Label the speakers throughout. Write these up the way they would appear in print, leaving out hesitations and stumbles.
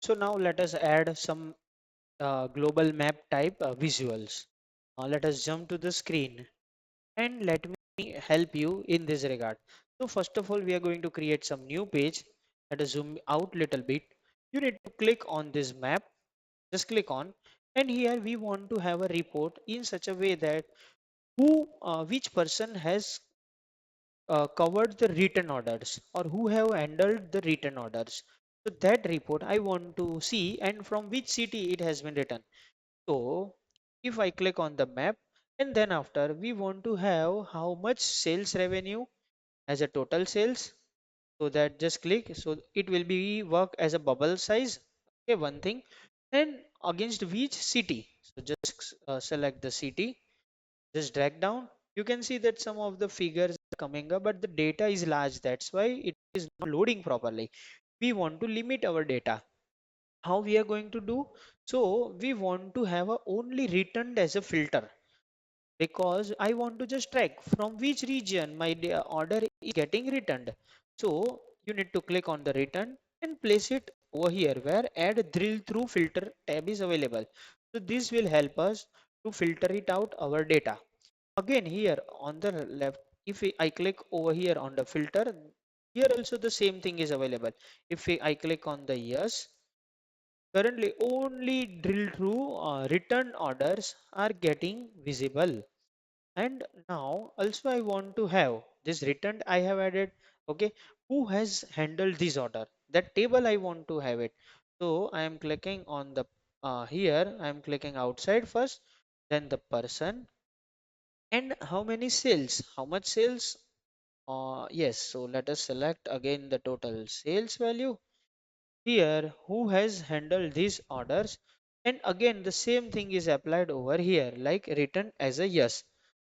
Speaker 1: So now let us add some global map type visuals. Let us jump to the screen and let me help you in this regard. So first of all, we are going to create some new page. Let us zoom out little bit. You need to click on this map, just click on, and here we want to have a report in such a way that which person has covered the written orders or who have handled the written orders. So that report I want to see and from which city it has been written. So if I click on the map and then after we want to have how much sales revenue as a total sales. So that just click. So it will be work as a bubble size. Okay, one thing. And against which city. So just select the city, just drag down. You can see that some of the figures are coming up, but the data is large. That's why it is not loading properly. We want to limit our data. How we are going to do? So we want to have a only returned as a filter because I want to just track from which region my order is getting returned. So you need to click on the return and place it over here where add drill through filter tab is available. So this will help us to filter it out our data. Again here on the left, if I click over here on the filter, here also the same thing is available. If I click on the yes, currently only drill through return orders are getting visible. And now also I want to have this returned I have added. Okay, who has handled this order? That table I want to have it. So I am clicking on the here I am clicking outside first, then the person and how many sales, how much sales. Yes, so let us select again the total sales value here, who has handled these orders, and again the same thing is applied over here like written as a yes.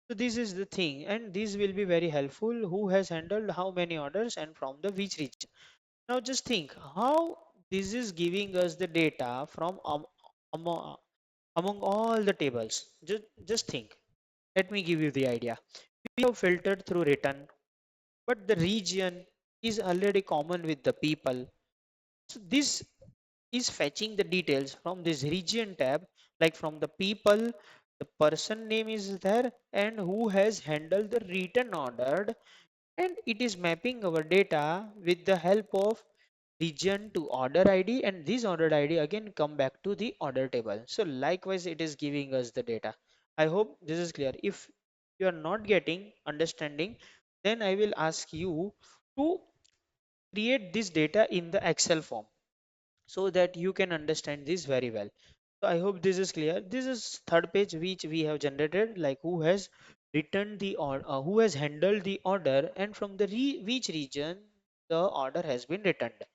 Speaker 1: So this is the thing, and this will be very helpful. Who has handled how many orders and from the which region. Now just think how this is giving us the data from among all the tables. Just think. Let me give you the idea. We have filtered through written, but the region is already common with the people. So this is fetching the details from this region tab, like from the people, the person name is there, and who has handled the written order, and it is mapping our data with the help of region to order ID, and this order ID again come back to the order table. So likewise, it is giving us the data. I hope this is clear. If you are not getting understanding, then I will ask you to create this data in the Excel form so that you can understand this very well. So I hope this is clear. This is third page which we have generated, like who has returned the order, who has handled the order, and from the which region the order has been returned,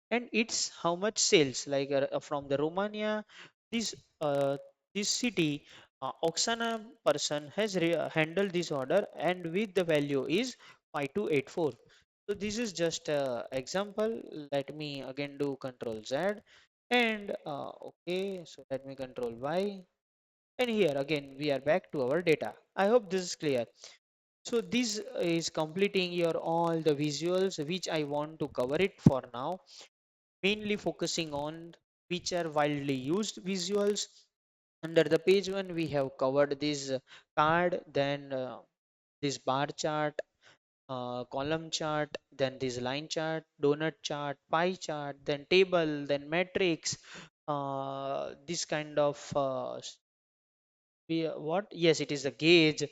Speaker 1: and it's how much sales. Like from the Romania, this this city, Oksana person has handled this order, and with the value is 5284. So this is just a example. Let me again do Control Z, and okay, so let me Control Y, and here again we are back to our data. I hope this is clear. So this is completing your all the visuals which I want to cover it for now, mainly focusing on which are widely used visuals. Under the page one, we have covered this card, then this bar chart, column chart, then this line chart, donut chart, pie chart, then table, then matrix, this kind of what? Yes, it is a gauge.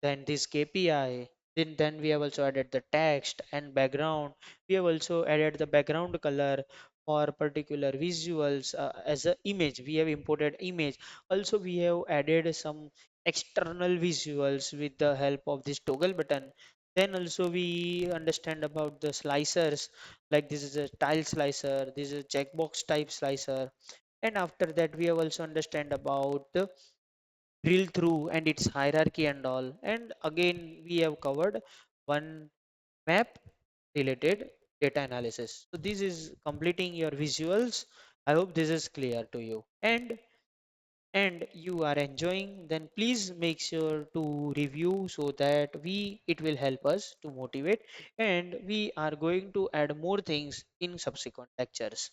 Speaker 1: Then this KPI. Then we have also added the text and background. We have also added the background color for particular visuals as a image. We have imported image. Also, we have added some external visuals with the help of this toggle button. Then also we understand about the slicers, like this is a tile slicer, this is a checkbox type slicer. And after that, we have also understand about the drill through and its hierarchy and all. And again we have covered one map related data analysis. So this is completing your visuals. I hope this is clear to you, and you are enjoying, then please make sure to review so that we it will help us to motivate, and we are going to add more things in subsequent lectures.